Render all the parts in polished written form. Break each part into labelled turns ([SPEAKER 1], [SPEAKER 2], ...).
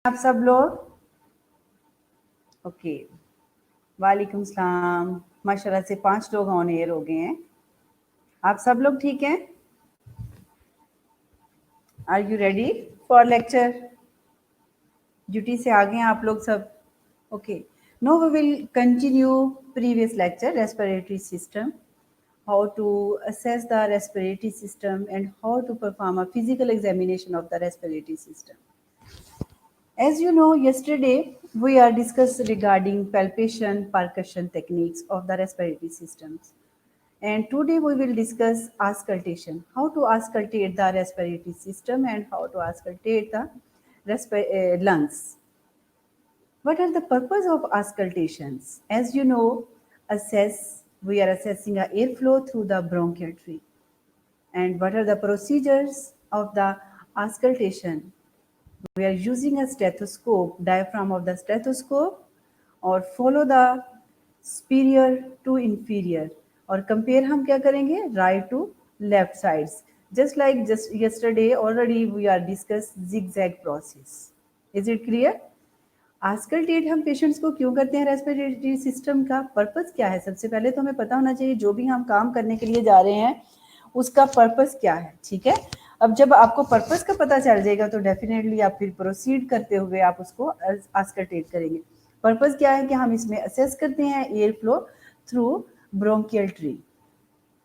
[SPEAKER 1] आप सब लोग ओके। वालेकुम सलाम। माशाल्लाह से 5 लोग ऑन एयर हो गए हैं। आप सब लोग ठीक हैं? Are you ready for lecture? Duty से आ गए हैं आप लोग सब? Okay. No we will continue previous lecture respiratory system, how to assess the respiratory system and how to perform a physical examination of the respiratory system. As you know, yesterday we are discussed regarding palpation, percussion techniques of the respiratory systems. And today we will discuss auscultation, how to auscultate the respiratory system and how to auscultate the lungs. What are the purpose of auscultations? As you know, we are assessing a airflow through the bronchial tree. And what are the procedures of the auscultation? We are using a stethoscope, diaphragm of the stethoscope, और follow the superior to inferior, और compare हम क्या करेंगे? Right to left sides. Just like just yesterday already we are discussed zigzag process. Is it clear? आस्कल्टेट हम patients को क्यों करते हैं? रेस्पिरेटरी सिस्टम का पर्पस क्या है? सबसे पहले तो हमें पता होना चाहिए जो भी हम काम करने के लिए जा रहे हैं उसका पर्पस क्या है। ठीक है, अब जब आपको पर्पस का पता चल जाएगा तो डेफिनेटली आप फिर प्रोसीड करते हुए आप उसको आस्कल्टेट करेंगे। पर्पस क्या है कि हम इसमें असेस करते हैं air flow through bronchial tree.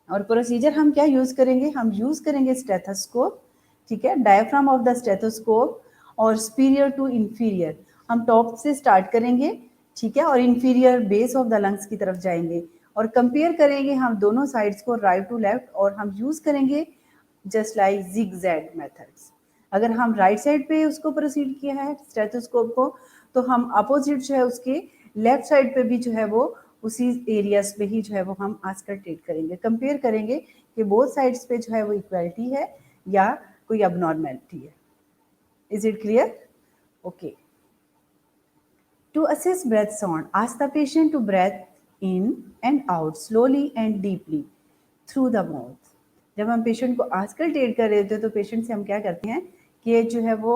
[SPEAKER 1] और प्रोसीजर हम क्या यूज करेंगे? हम यूज करेंगे स्टेथोस्कोप, ठीक है, डायफ्राम ऑफ द स्टेथोस्कोप और सुपीरियर टू इंफीरियर। हम टॉप से स्टार्ट करेंगे, ठीक है, और inferior base of the lungs की तरफ जाएंगे और कंपेयर करेंगे हम दोनों साइड्स को राइट टू लेफ्ट, और हम यूज करेंगे जस्ट लाइक जिगजैग मेथड्स। अगर हम राइट साइड पे उसको प्रोसीड किया है स्टेथोस्कोप को, तो हम अपोजिट जो है उसके लेफ्ट साइड पे भी जो है वो उसी एरियाज पे ही जो है वो हम आस्कल्टेट करेंगे, कंपेयर करेंगे कि बोथ साइड्स पे जो है वो इक्वालिटी है या कोई अबनॉर्मेलिटी है। Is it clear? Okay. To assess breath sound, ask the patient to breathe in and out slowly and deeply through the mouth. जब हम पेशेंट को आस्कल्टेट कर रहे होते हैं तो पेशेंट से हम क्या करते हैं कि जो है वो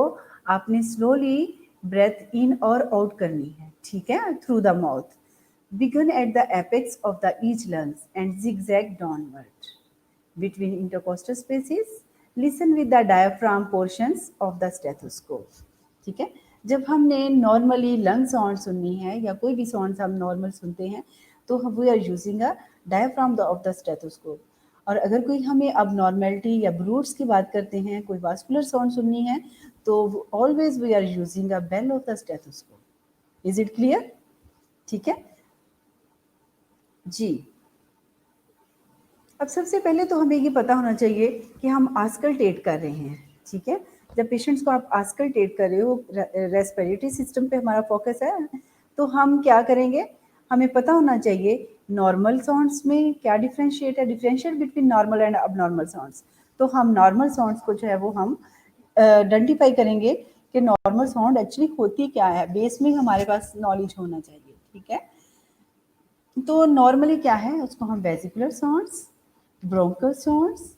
[SPEAKER 1] आपने स्लोली ब्रेथ इन और आउट करनी है, ठीक है, through the mouth. Begin at the apex of the each lungs and zigzag downward between intercostal spaces. Listen with the diaphragm portions of the stethoscope. ठीक है, जब हमने नॉर्मली लंग साउंड सुननी है या कोई भी साउंड हम नॉर्मल सुनते हैं तो we are using a diaphragm of the stethoscope. और अगर कोई हमें अब नॉर्मेलिटी या ब्रूड्स की बात करते हैं, कोई वास्कुलर साउंड सुननी है, तो always we are using a bell of the stethoscope. Is it clear? ठीक है जी। अब सबसे पहले तो हमें ये पता होना चाहिए कि हम आस्कल्टेट कर रहे हैं, ठीक है। जब पेशेंट्स को आप आस्कल्टेट कर रहे हो, रेस्पिरेटरी सिस्टम पे हमारा फोकस है, तो हम क्या करेंगे? हमें पता होना चाहिए नॉर्मल साउंड्स में क्या differentiate between normal and abnormal sounds. तो हम नॉर्मल साउंड्स को जो है वो हम आइडेंटिफाई करेंगे कि नॉर्मल साउंड एक्चुअली होती क्या है। बेस में हमारे पास नॉलेज होना चाहिए, ठीक है। तो नॉर्मली क्या है, उसको हम वेजिकुलर साउंड्स, ब्रोंको साउंड्स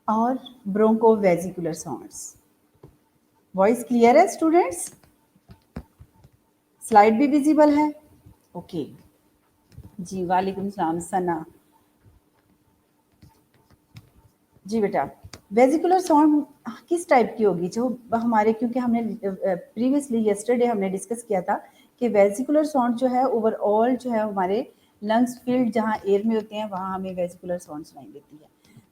[SPEAKER 1] और broncho vesicular sounds. Voice clear है स्टूडेंट्स? स्लाइड भी विजिबल है? ओके जी। वालेकुम सलाम सना जी। बेटा, वेजिकुलर साउंड किस टाइप की होगी? जो हमारे, क्योंकि हमने प्रीवियसली यस्टरडे हमने डिस्कस किया था कि वेजिकुलर साउंड जो है ओवरऑल जो है हमारे लंग्स फील्ड जहाँ एयर में होते हैं वहाँ हमें वेजिकुलर साउंड सुनाई देती है।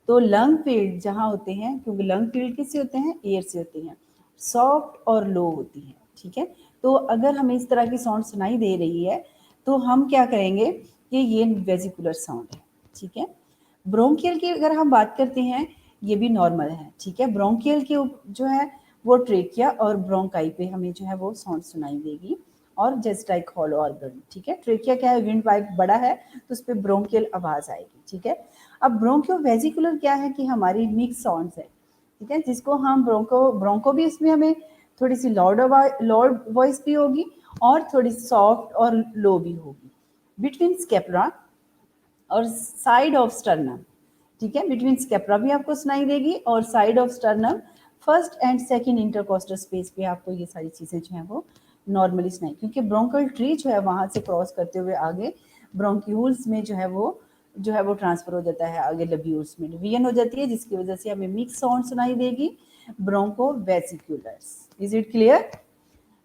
[SPEAKER 1] तो लंग फील्ड जहाँ होते हैं, क्योंकि लंग फील्ड किससे होते हैं? एयर से होते हैं, सॉफ्ट और लो होती हैं, ठीक है। तो अगर हमें इस तरह की साउंड सुनाई दे रही है तो हम क्या करेंगे कि ये वेजिकुलर साउंड है, ठीक है। ब्रोंकियल की अगर हम बात करते हैं, ये भी नॉर्मल है, ठीक है। ब्रोंकियल के जो है वो ट्रेकिया और ब्रोंकाई पे हमें जो है वो साउंड सुनाई देगी, और जस्ट लाइक हॉलो ऑर्गन, ठीक है। ट्रेकिया क्या है? विंड पाइप बड़ा है तो उस पर ब्रोंकियल आवाज आएगी, ठीक है। अब ब्रोंकियो वेजिकुलर क्या है कि हमारी मिक्स साउंड्स है, ठीक है, जिसको हम ब्रोंको भी इसमें हमें थोड़ी सी लाउड वॉइस भी होगी और थोड़ी सॉफ्ट और लो भी होगी बिटवीन स्केपुला और साइड ऑफ स्टर्नम, ठीक है। बिटवीन स्केपुला भी आपको सुनाई देगी और side of sternum first and second intercostal space पे आपको ये सारी चीज़ें जो है वो नॉर्मली सुनाई, क्योंकि ब्रोंकल ट्री जो है वहाँ से क्रॉस करते हुए आगे ब्रोंक्यूल्स में जो है वो ट्रांसफर हो जाता है आगे लब्यूल्स में डिवीजन हो जाती है, जिसकी वजह से हमें मिक्स साउंड सुनाई देगी, broncho vesiculars. Is it clear?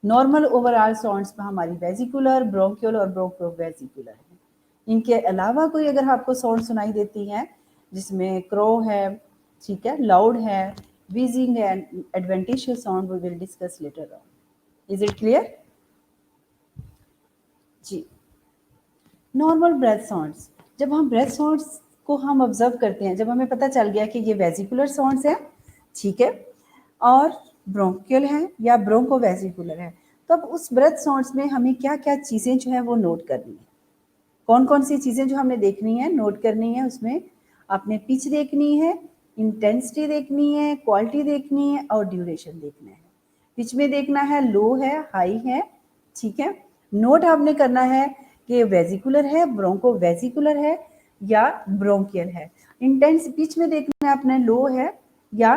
[SPEAKER 1] Normal overall sounds में हमारी वेसिकुलर, ब्रोंकियल और ब्रोंको वेसिकुलर है। इनके अलावा कोई अगर आपको साउंड सुनाई देती है जिसमें क्रो है, ठीक है, लाउड है, wheezing and adventitious sound we will discuss later on. Is it clear? जी, नॉर्मल ब्रेथ साउंड्स। जब हम ब्रेथ साउंड्स को हम ऑब्जर्व करते हैं, जब हमें पता चल गया कि ये वेसिकुलर साउंड्स हैं, ठीक है, और ब्रोंकियल है या ब्रोंकोवेसिकुलर है, तो अब उस ब्रेथ साउंड्स में हमें क्या क्या चीज़ें जो है वो नोट करनी है। कौन कौन सी चीज़ें जो हमने देखनी है, नोट करनी है, उसमें आपने पिच देखनी है, इंटेंसिटी देखनी है, क्वालिटी देखनी है और ड्यूरेशन देखना है। पिच में देखना है लो है, हाई है, ठीक है। नोट आपने करना है कि वेसिकुलर है, ब्रोंको वेसिकुलर है या ब्रोंकियल है। इंटेंस पिच में देखना है आपने लो है या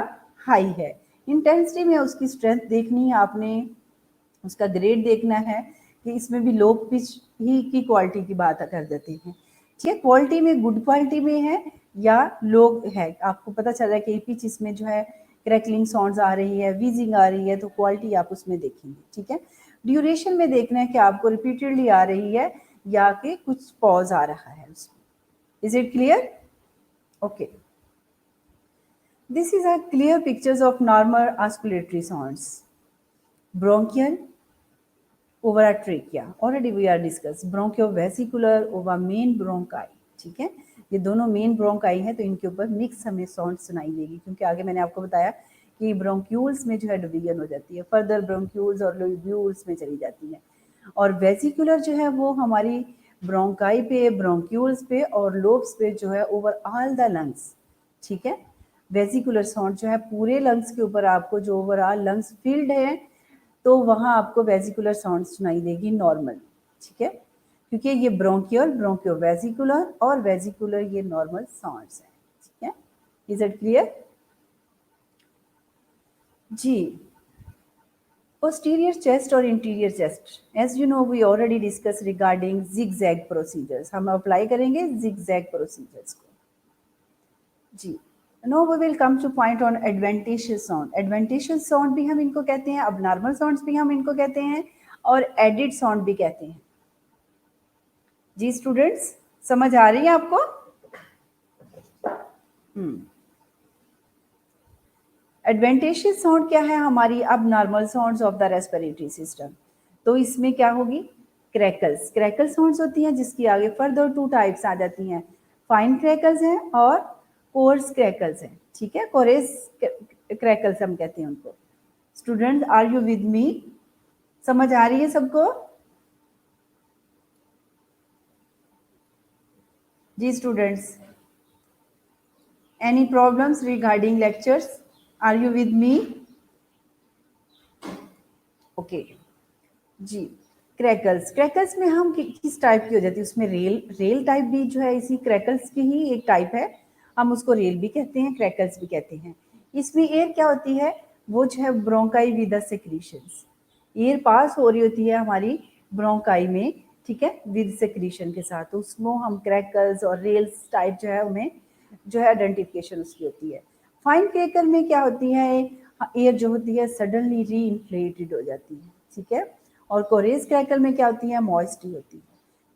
[SPEAKER 1] हाई है। इंटेंसिटी में उसकी स्ट्रेंथ देखनी है आपने, उसका ग्रेड देखना है कि इसमें भी लो पिच ही की क्वालिटी की बात कर देते हैं, ठीक है। क्वालिटी में गुड क्वालिटी में है या लो है, आपको पता चल रहा है कि पिच इसमें जो है क्रैकलिंग साउंड्स आ रही है, वीजिंग आ रही है, तो क्वालिटी आप उसमें देखेंगे, ठीक है। ड्यूरेशन में देखना है कि आपको रिपीटेडली आ रही है या कि कुछ पॉज आ रहा है उसमें। Is it clear? Okay, this is a clear pictures of normal auscultatory sounds, bronchial over a trachea. Already we are discussed bronchiovesicular over main bronchi, ठीक है। ये दोनों मेन ब्रोंकाई हैं, तो इनके ऊपर मिक्स हमें साउंड सुनाई देगी, क्योंकि आगे मैंने आपको बताया कि ब्रोंक्यूल्स में जो है डिवीजन हो जाती है, फर्दर ब्रोंक्यूल्स और लोब्यूल्स में चली जाती है, और वेसिकुलर जो है वो हमारी ब्रोंकाई पे, ब्रोंक्यूल्स पे और लोब्स पे जो है ओवर ऑल द लंग्स, ठीक है। वेसिकुलर साउंड जो है पूरे लंग्स के ऊपर, आपको जो ओवरऑल लंग्स फील्ड है तो वहाँ आपको वेसिकुलर साउंड सुनाई देगी नॉर्मल, ठीक है, क्योंकि ये ब्रोंकियल, ब्रोंकियोवेसिकुलर और वेसिकुलर ये नॉर्मल साउंड्स हैं, ठीक है। Is it clear? जी, posterior chest और interior chest, as you know we already discuss regarding zigzag procedures, हम अप्लाई करेंगे zigzag प्रोसीजर्स को। जी, no we will come to point on adventitious sound. Adventitious sound भी हम इनको कहते हैं, अब नॉर्मल साउंड्स भी हम इनको कहते हैं और एडिड साउंड भी कहते हैं। जी स्टूडेंट्स, समझ आ रही है आपको? एडवेंटिशियस साउंड क्या है? हमारी अब normal sounds of the respiratory system. तो इसमें क्या होगी? क्रैकल्स, क्रैकल साउंड्स होती हैं, जिसकी आगे फर्दर टू टाइप्स आ जाती हैं, फाइन क्रैकल्स हैं और कोर्स क्रैकल्स हैं, ठीक है। कोरेस क्रैकल्स हम कहते हैं उनको। Student, are you with me? समझ आ रही है सबको? जी students, any problems regarding lectures? Are you with me? Okay जी, क्रैकल्स, क्रैकल्स में हम किस टाइप की हो जाती है, उसमें रेल टाइप भी जो है इसी क्रैकल्स की ही एक टाइप है, हम उसको रेल भी कहते हैं, क्रैकल्स भी कहते हैं। इसमें एयर क्या होती है, वो जो है bronchi with the secretions, air pass हो रही होती है हमारी ब्रोंकाई में, ठीक है, विद सेक्रीशन के साथ, तो उसमें हम क्रैकल्स और रेल्स टाइप जो है उन्हें जो है आइडेंटिफिकेशन उसकी होती है। फाइन क्रैकल में क्या होती है, एयर जो होती है सडनली री इन्फ्लेटेड हो जाती है, ठीक है, और कोरेस क्रैकल में क्या होती है, मॉइस्टी होती है।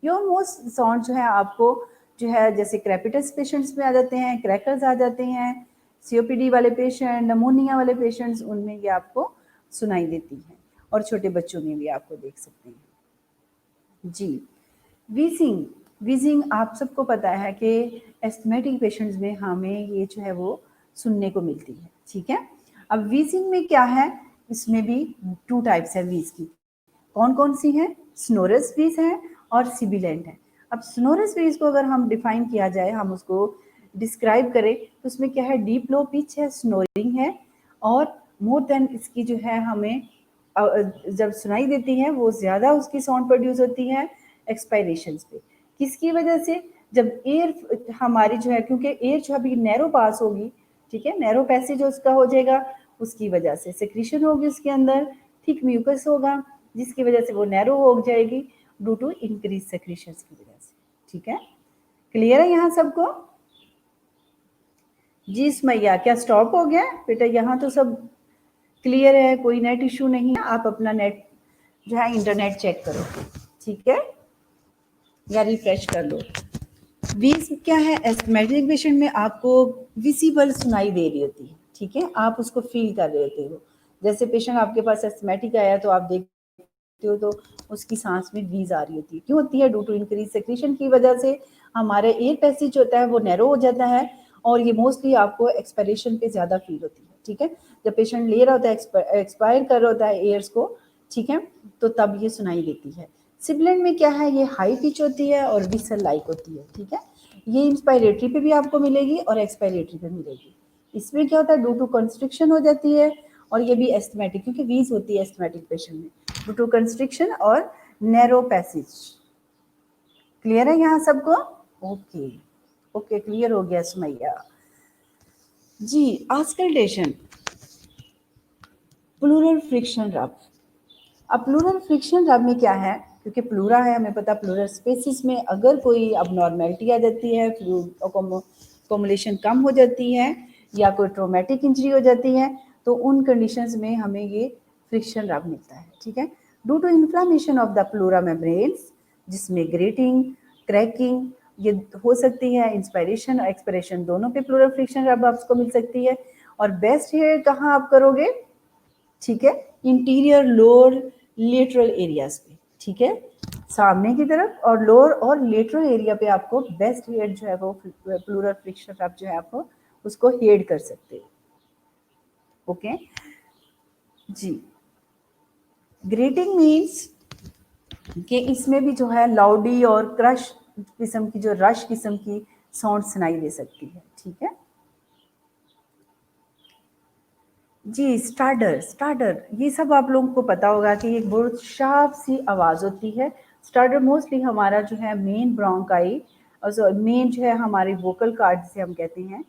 [SPEAKER 1] ये ऑलमोस्ट साउंड जो है आपको जो है जैसे क्रेपिटस पेशेंट्स में आ जाते हैं, क्रैकल्स आ जाते हैं, सीओपीडी वाले पेशेंट, नमोनिया वाले पेशेंट्स, उनमें ये आपको सुनाई देती है, और छोटे बच्चों में भी आपको देख सकते हैं। जी, वीजिंग, वीजिंग आप सबको पता है कि एस्थमेटिक पेशेंट्स में हमें ये जो है वो सुनने को मिलती है, ठीक है। अब वीजिंग में क्या है, इसमें भी टू टाइप्स है वीज की। कौन कौन सी है? स्नोरस वीज है और सिबिलेंट है। अब स्नोरस वीज को अगर हम डिफाइन किया जाए, हम उसको डिस्क्राइब करें, तो उसमें क्या है, डीप लो पिच है, स्नोरिंग है, और मोर देन इसकी जो है हमें जब सुनाई देती है वो ज़्यादा उसकी साउंड प्रोड्यूस होती है एक्सपायरेशंस पे। किसकी वजह से? जब एयर हमारी जो है, क्योंकि एयर जो अभी नैरो पास होगी, ठीक है, नैरो पैसेज उसका हो जाएगा, उसकी वजह से सेक्रीशन होगी उसके अंदर, थिक म्यूकस होगा जिसकी वजह से वो नैरो हो जाएगी ड्यू टू इंक्रीज सेक्रीशन की वजह से। ठीक है, क्लियर है यहाँ सबको? जी मैया, क्या स्टॉप हो गया बेटा? यहाँ तो सब क्लियर है, कोई नेट इशू नहीं है। आप अपना नेट जो है इंटरनेट चेक करो, ठीक है, या रिफ्रेश कर लो। वीज क्या है, एस्थमेटिक पेशेंट में आपको विजिबल सुनाई दे रही होती है, ठीक है, आप उसको फील कर रहे होते हो। जैसे पेशेंट आपके पास एस्थमेटिक आया तो आप देखते हो तो उसकी सांस में वीज आ रही होती है। क्यों होती है? ड्यू टू इंक्रीज सेक्रीशन की वजह से हमारे एयर पैसेज होता है वो नैरो हो जाता है, और ये मोस्टली आपको एक्सपायरेशन पे ज़्यादा फील होती है। ठीक है, जब पेशेंट ले रहा होता है, एक्सपायर कर रहा होता है एयर्स को, ठीक है, तो तब ये सुनाई देती है। सिबिलेंट में क्या है, ये हाई पिच होती है और विसल लाइक होती है। ठीक है, ये इंस्पायरेटरी पे भी आपको मिलेगी और एक्सपायरेटरी पे मिलेगी। इसमें क्या होता है, ड्यू टू कंस्ट्रिक्शन हो जाती है, और ये भी एस्थमेटिक, क्योंकि वीज होती है एस्थमेटिक पेशेंट में ड्यू टू कंस्ट्रिक्शन और नैरो पैसेज। क्लियर है यहाँ सबको? ओके ओके, क्लियर हो गया सुमैया जी। आस्कल्टेशन, प्लूरल फ्रिक्शन रब। अब प्लूरल फ्रिक्शन रब में क्या है, क्योंकि प्लूरा है, हमें पता प्लूरल स्पेसिस में अगर कोई अबनॉर्मेलिटी आ जाती है, फॉर्मुलेशन कम हो जाती है या कोई ट्रोमेटिक इंजरी हो जाती है, तो उन कंडीशंस में हमें ये फ्रिक्शन रब मिलता है। ठीक है, due to inflammation of the pleura membranes, जिसमें ग्रेटिंग, क्रैकिंग ये हो सकती है, इंस्पायरेशन और एक्सपायरेशन दोनों पे प्लूरल फ्रिक्शन रब आपको मिल सकती है। और बेस्ट हेयर कहाँ आप करोगे? ठीक है, इंटीरियर लोअर लेटरल एरियाज पे, ठीक है, सामने की तरफ और लोअर और लेटरल एरिया पे आपको बेस्ट हेड जो है वो प्लूरल फ्रिक्शन आप जो है आपको उसको हेड कर सकते हो। ओके जी। ग्रेटिंग मीन्स कि इसमें भी जो है लाउडी और क्रश किस्म की, जो रश किस्म की साउंड सुनाई दे सकती है। ठीक है जी। स्टार्डर, स्टार्डर ये सब आप लोगों को पता होगा कि एक बहुत शार्प सी आवाज़ होती है। स्टार्डर मोस्टली हमारा जो है मेन ब्रोंकाई और मेन जो है हमारी वोकल कार्ड जिसे हम कहते हैं,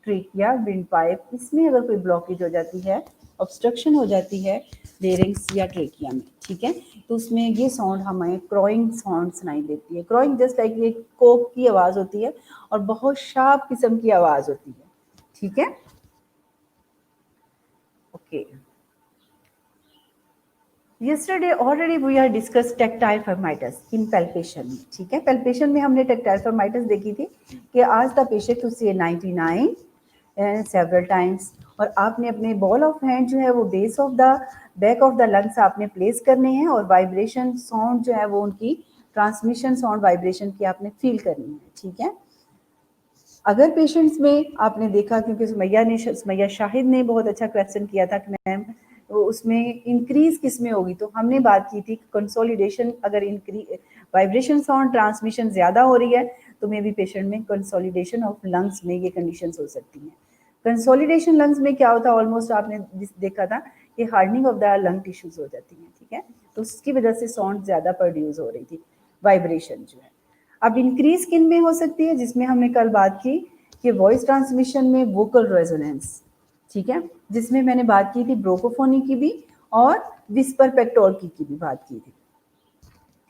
[SPEAKER 1] ट्रेकिया, विंड पाइप, इसमें अगर कोई ब्लॉकेज हो जाती है, ऑब्स्ट्रक्शन हो जाती है लेरिंग्स या ट्रेकिया में, ठीक है, तो उसमें ये साउंड हमें क्रॉइंग साउंड सुनाई देती है। क्रॉइंग जस्ट लाइक ये कोक की आवाज़ होती है और बहुत शार्प किस्म की आवाज़ होती है। ठीक है, okay. Yesterday already we are discussed tactile firmitis in palpation. ठीक है, palpation में हमने tactile firmitis देखी थी कि आज द पेशेंट टू से 99 several times, और आपने अपने बॉल ऑफ हैंड जो है वो base of the back of the lungs आपने प्लेस करने हैं, और वाइब्रेशन साउंड जो है वो उनकी ट्रांसमिशन साउंड वाइब्रेशन की आपने फील करनी है। ठीक है, अगर पेशेंट्स में आपने देखा, क्योंकि सुमैया शाहिद ने बहुत अच्छा क्वेश्चन किया था कि मैम वो उसमें इंक्रीज किस में होगी, तो हमने बात की थी कंसोलिडेशन, अगर इंक्रीज वाइब्रेशन साउंड ट्रांसमिशन ज़्यादा हो रही है तो मे भी पेशेंट में कंसोलिडेशन ऑफ लंग्स में ये कंडीशंस हो सकती हैं। कंसोलिडेशन लंग्स में क्या होता है, ऑलमोस्ट आपने देखा था कि hardening of the lung tissues हो जाती हैं। ठीक है, तो उसकी वजह से साउंड ज़्यादा प्रोड्यूस हो रही थी, वाइब्रेशन जो है। अब इंक्रीज किन में हो सकती है, जिसमें हमने कल बात की कि वॉइस ट्रांसमिशन में वोकल रेजोनेंस, ठीक है, जिसमें मैंने बात की थी ब्रोकोफोनी की भी और विस्पर पेक्टोर्की की भी बात की थी।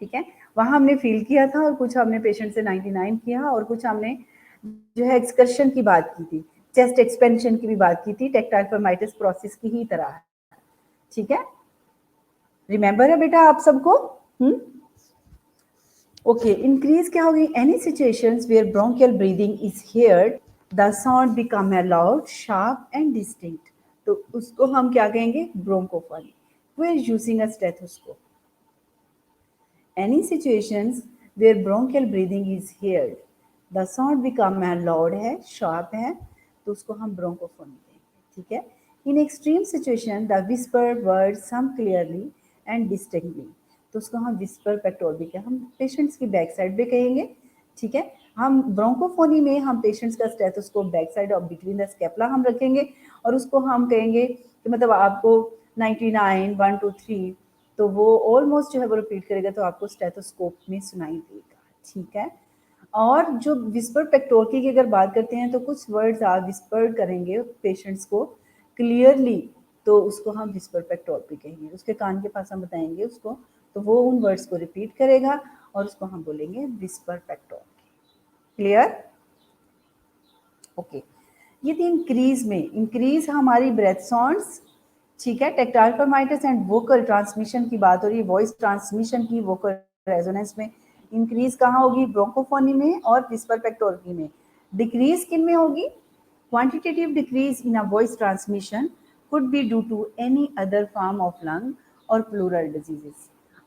[SPEAKER 1] ठीक है, वहां हमने फील किया था और कुछ हमने पेशेंट से 99 किया और कुछ हमने जो है एक्सकर्शन की बात की थी, चेस्ट एक्सपेंशन की भी बात की थी, टेक्टाइल फर्माइटिस प्रोसेस की ही तरह है। ठीक है, रिमेंबर है बेटा आप सबको? ओके, इंक्रीज क्या होगी, any situations where bronchial breathing is heard the sound become a loud sharp and distinct, तो उसको हम क्या कहेंगे, bronchophony. We are using a stethoscope. Any situations where bronchial breathing is heard the sound become a loud है, sharp है, तो उसको हम ब्रोंकोफोनी कहेंगे। ठीक है, in extreme situation the whisper word some clearly and distinctly, तो उसको हम विस्पर पेक्टोर्बी के हम पेशेंट्स की बैक साइड पे कहेंगे। ठीक है, हम ब्रोंकोफोनी में हम पेशेंट्स का स्टेथोस्कोप बैक साइड और बिटवीन द स्केपला हम रखेंगे और उसको हम कहेंगे कि मतलब आपको 99 1 2 3, तो वो ऑलमोस्ट जो है वो रिपीट करेगा तो आपको स्टेथोस्कोप में सुनाई देगा। ठीक है, और जो विस्पर पेक्टोर्की की अगर बात करते हैं तो कुछ वर्ड्स आप विस्पर्ड करेंगे पेशेंट्स को क्लियरली तो उसको हम विस्पर पेक्टोर भी कहेंगे। उसके कान के पास हम बताएंगे उसको, तो वो उन वर्ड्स को रिपीट करेगा और उसको हम बोलेंगे विस्पर पेक्टोर। क्लियर? ओके। ये थी इंक्रीज में, इंक्रीज हमारी ब्रेथ साउंड्स, ठीक है। टेक्टाइल फर्माइटिस एंड वोकल ट्रांसमिशन की बात हो रही है, वॉइस ट्रांसमिशन की वोकल रेजोनेंस में। इंक्रीज कहाँ होगी? ब्रोंकोफोनी में और विस्पर पेक्टोरकी में। डिक्रीज किन में होगी? Quantitative decrease in a voice transmission could be due to any other form of lung or pleural diseases।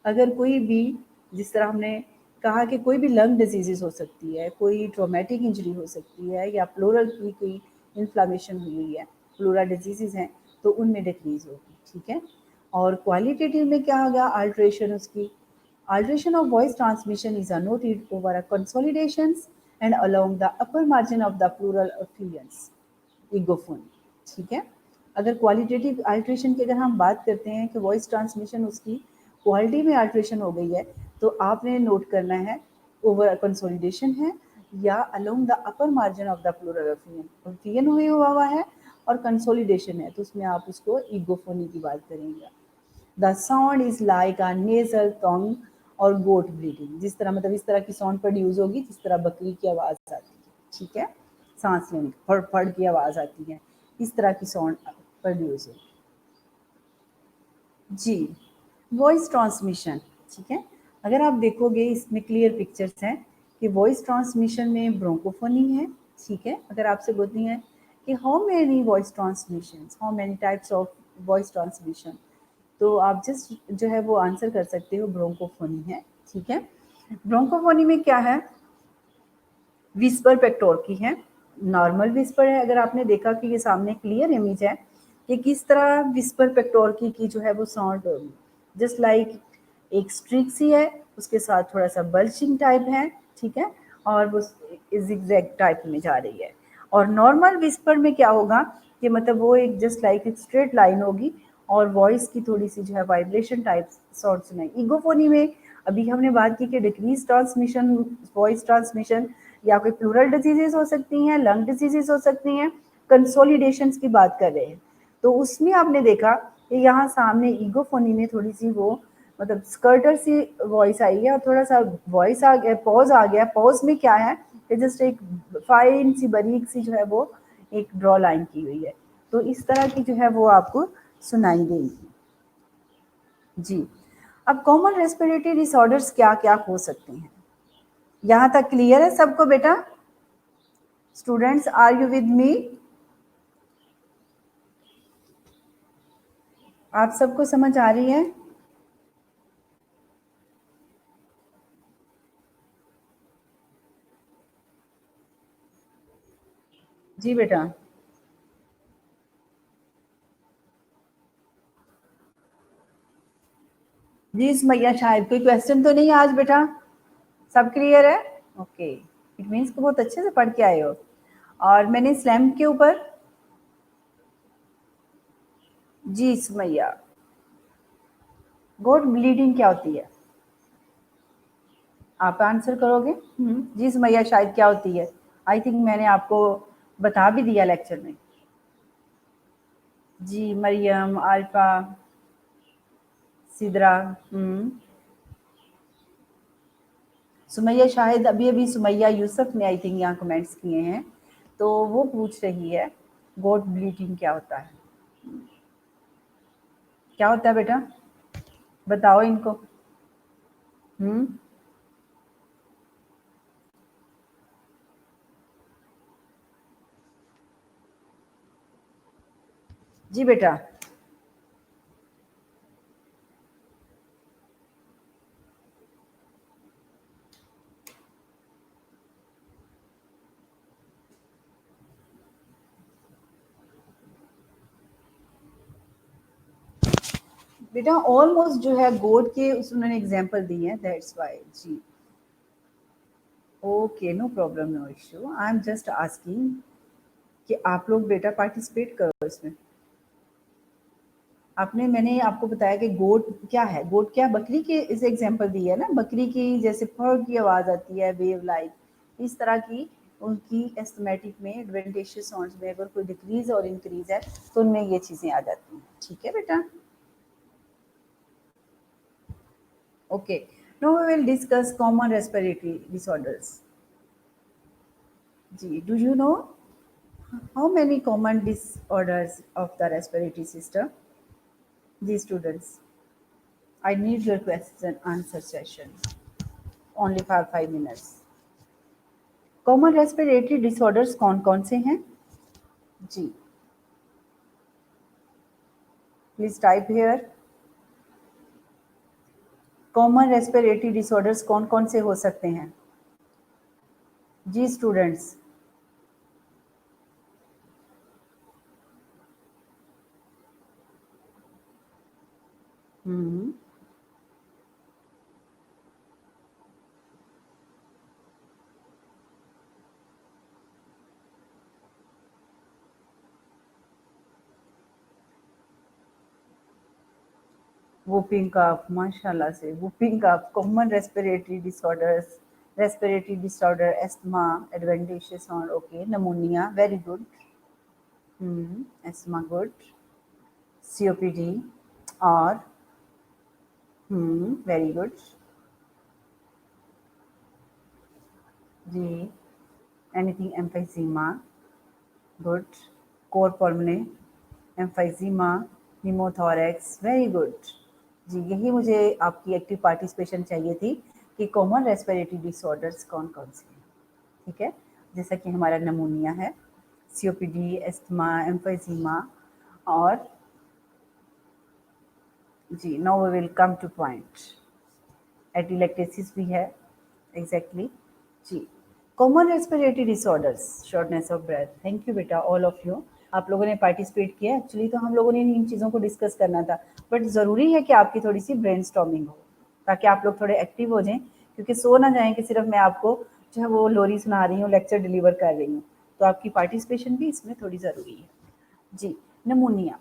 [SPEAKER 1] अगर कोई भी, जिस तरह हमने कहा कि कोई भी लंग डिजीजेस हो सकती है, कोई ट्रोमेटिक इंजरी हो सकती है, या प्लूरल की कोई इन्फ्लामेशन हुई है, प्लूरल डिजीजेस हैं, तो उनमें डिक्रीज होगी, ठीक है। और क्वालिटेटिव में क्या होगा? अल्ट्रेशन उसकी, alteration of voice transmission is noted over a consolidations and along the upper margin of the pleural effusions, egophony, ठीक है। अगर क्वालिटेटिव अल्ट्रेशन की अगर हम बात करते हैं कि वॉइस ट्रांसमिशन उसकी क्वालिटी में अल्ट्रेशन हो गई है, तो आपने नोट करना है ओवर कंसोलिडेशन है या along the upper margin of the pleural effusion हुआ है और कंसोलिडेशन है, तो उसमें आप उसको ईगोफोनी की बात करेंगे। The sound is like a nasal twang और गोट ब्रीडिंग, जिस तरह मतलब इस तरह की साउंड प्रोड्यूस होगी जिस तरह बकरी की आवाज़ आती है, ठीक है। सांस लेने फड़ फड़ की आवाज़ आती है, इस तरह की साउंड प्रोड्यूस होगी। जी, वॉइस ट्रांसमिशन, ठीक है। अगर आप देखोगे इसमें क्लियर पिक्चर्स हैं कि वॉइस ट्रांसमिशन में ब्रोंकोफोनी है, ठीक है। अगर आपसे बोलती हैं कि how many voice transmission, how many types of voice transmission, तो आप जस्ट जो है वो आंसर कर सकते हो ब्रोंकोफोनी है, ठीक है। ब्रोंकोफोनी में क्या है? विस्पर पेक्टोर की है, नॉर्मल विस्पर है। अगर आपने देखा कि ये सामने क्लियर इमेज है कि किस तरह विस्पर पेक्टोर की जो है वो साउंड जस्ट लाइक एक स्ट्रिक सी है, उसके साथ थोड़ा सा बल्जिंग टाइप है, ठीक है, और वो जिगजैग टाइप में जा रही है। और नॉर्मल विस्पर में क्या होगा कि मतलब वो एक जस्ट लाइक एक स्ट्रेट लाइन होगी और वॉइस की थोड़ी सी जो है वाइब्रेशन टाइप साउंड सुनाई। ईगोफोनी में अभी हमने बात की कि डिक्रीज ट्रांसमिशन, वॉइस ट्रांसमिशन या कोई प्लूरल डिजीजेस हो सकती हैं, लंग डिजीजेस हो सकती हैं, कंसोलिडेशंस की बात कर रहे हैं। तो उसमें आपने देखा कि यहाँ सामने ईगोफोनी में थोड़ी सी वो मतलब स्कर्टर सी वॉइस आई है और थोड़ा सा वॉइस आ गया, पॉज आ गया। पॉज में क्या है कि जस्ट एक फाइन सी बारीक सी जो है वो एक ड्रॉ लाइन की हुई है, तो इस तरह की जो है वो आपको सुनाई देगी। जी, अब कॉमन रेस्पिरेटरी डिसऑर्डर्स क्या क्या हो सकते हैं, यहाँ तक क्लियर है सबको बेटा? Students, are you with me? आप सबको समझ आ रही है? जी बेटा। जी सुमैया, शायद कोई क्वेश्चन तो नहीं आज बेटा? सब क्लियर है? ओके, इट मीन्स कि बहुत अच्छे से पढ़ के आए हो। और मैंने स्लैम के ऊपर, जी सुमैया, गोट ब्लीडिंग क्या होती है? आप आंसर करोगे? जी सुमैया, शायद क्या होती है? आई थिंक मैंने आपको बता भी दिया लेक्चर में। जी मरियम, आल्फा, सिद्रा, सुमैया, शायद अभी अभी सुमैया यूसुफ ने आई थिंक यहाँ कमेंट्स किए हैं, तो वो पूछ रही है गोट ब्लीडिंग क्या होता है? क्या होता है बेटा, बताओ इनको। हम्म, जी बेटा। बेटा ऑलमोस्ट जो है गोट के उस उन्होंने एग्जांपल दिए हैं, दैट्स व्हाई। जी okay, no problem, no issue, I am just asking कि आप लोग बेटा पार्टिसिपेट करो इसमें। आपने, मैंने आपको बताया कि गोट क्या है, गोट क्या, बकरी की इस एग्जांपल दी है ना, बकरी की जैसे फर की आवाज़ आती है वेव लाइक, इस तरह की उनकी एस्थमेटिक में एडवेंटेशियस साउंड्स में अगर कोई डिक्रीज और इंक्रीज है तो उनमें ये चीज़ें आ जाती हैं। ठीक है बेटा, okay. Now we will discuss common respiratory disorders. जी, do you know how many common disorders of the respiratory system? जी students, I need your question answer session only for 5 minutes. Common respiratory disorders कौन कौन से हैं? जी, please type here. Common respiratory disorders कौन कौन से हो सकते हैं? जी स्टूडेंट्स, हम्म, whooping cough, माशाल्लाह से whooping cough, common respiratory disorder, asthma, adventitious or okay, pneumonia, very good. Asthma good, COPD और very good. जी, anything emphysema, good. Core pulmonary, emphysema, pneumothorax, very good. जी, यही मुझे आपकी एक्टिव पार्टिसिपेशन चाहिए थी कि common respiratory disorders कौन कौन से हैं। ठीक है, जैसा कि हमारा नमूनिया है, सीओपीडी, एस्थमा, एम्फाइजीमा और जी, now we will come to point. Atelectasis भी है, एग्जैक्टली जी। Common respiratory disorders, shortness of breath. Thank you बेटा, ऑल ऑफ यू, आप लोगों ने पार्टिसिपेट किया। एक्चुअली तो हम लोगों ने इन चीज़ों को डिस्कस करना था, बट ज़रूरी है कि आपकी थोड़ी सी ब्रेन स्टॉर्मिंग हो ताकि आप लोग थोड़े एक्टिव हो जाएं, क्योंकि सो ना जाएं कि सिर्फ मैं आपको जो है वो लोरी सुना रही हूँ, लेक्चर डिलीवर कर रही हूँ। तो आपकी पार्टिसिपेशन भी इसमें थोड़ी ज़रूरी है। जी, नमूनिया।